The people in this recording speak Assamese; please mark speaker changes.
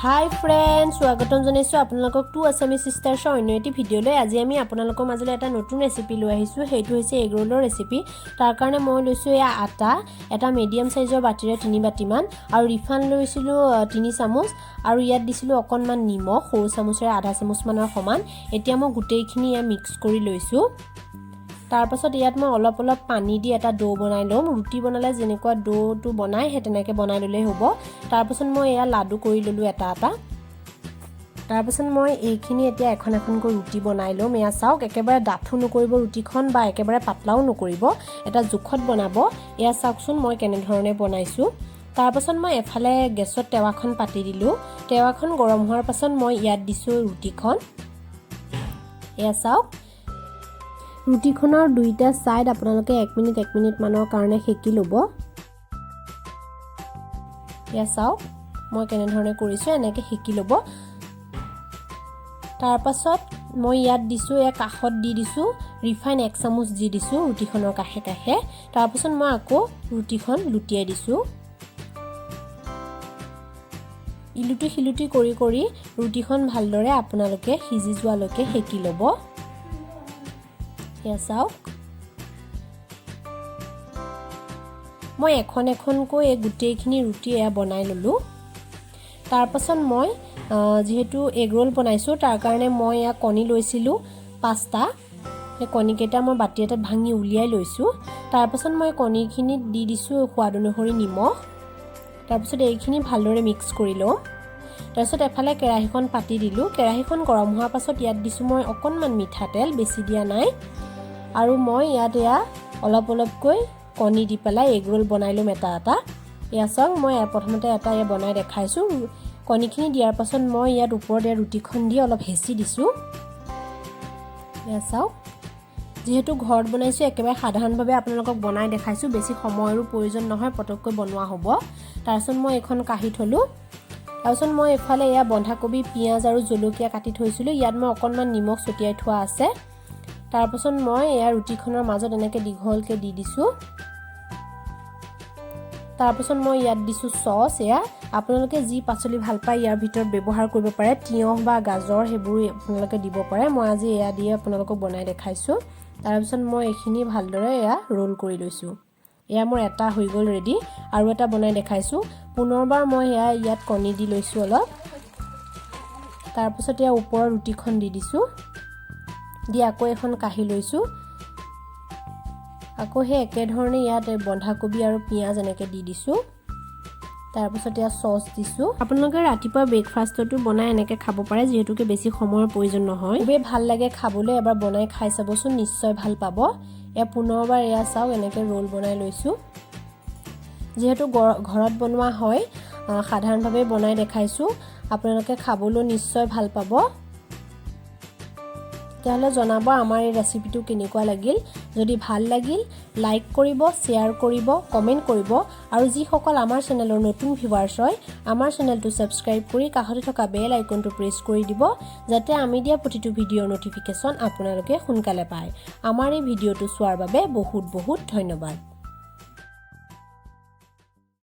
Speaker 1: Hi friends, স্বাগতম জনাইছো আপোনালোকক টু আসামি সিস্টাৰ্ছৰ অন্য এটি ভিডিঅ'লৈ। আজি আমি আপোনালোকৰ মাজলৈ এটা নতুন ৰেচিপি লৈ আহিছো। সেইটো হৈছে এগ ৰোলৰ ৰেচিপি। তাৰ কাৰণে মই লৈছো এয়া আটা, এটা মিডিয়াম সাইজৰ বাটিৰে 3 বাটি মান, আৰু ৰিফাইন লৈছিলো 3 চামুচ, আৰু ইয়াত দিছিলো অকনমান নিমখ সৰু চামুচেৰে আধা চামুচ মানৰ সমান। এতিয়া মই গুটেইখিনি মিক্স কৰি লৈছো। তাৰ পাছত ইয়াত মই অলপ পানী দি এটা ডো বনাই লম। ৰুটি বনালে যেনেকুৱা ডোটো বনাই হে তেনেকে বনাই ললেই হ'ব। তাৰ পাছত মই এয়া লাডু কৰি ললো এটা। তাৰ পাছত মই এইখিনি এতিয়া এখন কৈ ৰুটি বনাই লম। এয়া চাওক, একেবাৰে ডাঠু নকৰিব ৰুটিখন বা একেবাৰে পাতলাও নকৰিব, এটা জোখত বনাব। এয়া চাওকচোন মই কেনে ধৰণে বনাইছো। তাৰ পাছত মই এফালে গেছত টেৱাখন পাতি দিলো। টেৱাখন গৰম হোৱাৰ পাছত মই ইয়াত দিছো ৰুটিখন। এয়া চাওক, ৰুটিখনৰ দুইটা সাইড আপোনালোকে 1 মিনিট মানৰ কাৰণে সেকি ল'ব। এয়া চাওক মই কেনে ধৰণে কৰিছো, এনেকে সেকি ল'ব। তাৰ পাছত মই ইয়াত দিছো কাষত দি দিছো ৰিফাইন 1 চামুচ দি দিছো ৰুটিখনৰ কাষে। তাৰ পাছত মই আকৌ ৰুটিখন লুটিয়াই দিছো। ইলুটি খিলুটি কৰি ৰুটিখন ভালদৰে আপোনালোকে সিজি যোৱালৈকে সেকি ল'ব। এয়া চাওক, মই এখন গোটেইখিনি ৰুটি বনাই ললো। তাৰ পাছত মই যেহেতু এগ ৰোল বনাইছো, তাৰ কাৰণে মই কণী লৈছিলো 5টা। সেই কণীকেইটা মই বাটি এটাত ভাঙি উলিয়াই লৈছো। তাৰ পাছত মই কণীখিনি দি দিছো সোৱাদ অনুসৰি নিমখ। তাৰ পাছত এইখিনি ভালদৰে মিক্স কৰি লওঁ। তাৰ পাছত এফালে কেৰাহীখন পাতি দিলো। কেৰাহীখন গৰম হোৱাৰ পাছত ইয়াত দিছো মই অকনমান মিঠাতেল, বেছি দিয়া নাই। আৰু মই ইয়াত অলপকৈ কণী দি পেলাই এগ ৰোল বনাই লম এটা। এয়া চাওক, মই প্ৰথমতে এটা বনাই দেখাইছো। কণীখিনি দিয়াৰ পাছত মই ইয়াত ওপৰত ৰুটিখন দি অলপ হেঁচি দিছো। এয়া চাওক, যেহেতু ঘৰত বনাইছো একেবাৰে সাধাৰণভাৱে আপোনালোকক বনাই দেখাইছো, বেছি সময়ৰো প্ৰয়োজন নহয়, পটককৈ বনোৱা হ'ব। তাৰপিছত মই এখন কাঢ়ি থলো। তাৰপিছত মই এফালে বন্ধাকবি, পিঁয়াজ আৰু জলকীয়া কাটি থৈছিলো। ইয়াত মই অকনমান নিমখ ছটিয়াই থোৱা আছে। তাৰ পাছত মই ৰুটিখনৰ মাজত এনেকে দীঘলকে দি দিছো। তাৰ পাছত মই ইয়াত দিছো সস। আপোনালোকে যি পাচলি ভাল পায় ইয়াৰ ভিতৰত ব্যৱহাৰ কৰিব পাৰে। তিয়হ বা গাজৰ সেইবোৰ আপোনালোকে দিব পাৰে। মই আজি দিয়ে আপোনালোকক বনাই দেখাইছো। তাৰ পাছত মই এইখিনি ভালদৰে ৰোল কৰি লৈছো। মোৰ এটা হৈ গ'ল ৰেডি। আৰু এটা বনাই দেখাইছো। পুনৰবাৰ মই ইয়াত কণী দি লৈছো অলপ। তাৰ পাছত ওপৰৰ ৰুটিখন দি দিছো। দি আকৌ এখন কাঢ়ি লৈছো। আকৌ সেই একে ধৰণে ইয়াত বন্ধাকবি আৰু পিঁয়াজ এনেকে দি দিছো। তাৰ পাছত সস দিছো। আপোনালোকে ৰাতিপুৱা ব্ৰেকফাষ্টটো বনাই এনেকে খাব পাৰে, যিহেতুকে বেছি সময়ৰ প্ৰয়োজন নহয়। খুবেই ভাল লাগে খাবলৈ। এবাৰ বনাই খাই চাবচোন, নিশ্চয় ভাল পাব। পুনৰবাৰ চাওক, এনেকে ৰোল বনাই লৈছো। যিহেতু ঘৰত বনোৱা হয়, সাধাৰণভাৱে বনাই দেখাইছো। আপোনালোকে খাবলৈ নিশ্চয় ভাল পাব। তেতিয়াহ'লে জনাব আমাৰ এই ৰেচিপিটো কেনেকুৱা লাগিল। যদি ভাল লাগিল, লাইক কৰিব, শ্বেয়াৰ কৰিব, কমেণ্ট কৰিব। আৰু যিসকল আমাৰ চেনেলৰ নতুন ভিউৱাৰ্ছ হয়, আমাৰ চেনেলটো ছাবস্ক্ৰাইব কৰি কাষতে থকা বেল আইকনটো প্ৰেছ কৰি দিব, যাতে আমি দিয়া প্ৰতিটো ভিডিঅ'ৰ নটিফিকেশ্যন আপোনালোকে সোনকালে পায়। আমাৰ এই ভিডিঅ'টো চোৱাৰ বাবে বহুত ধন্যবাদ।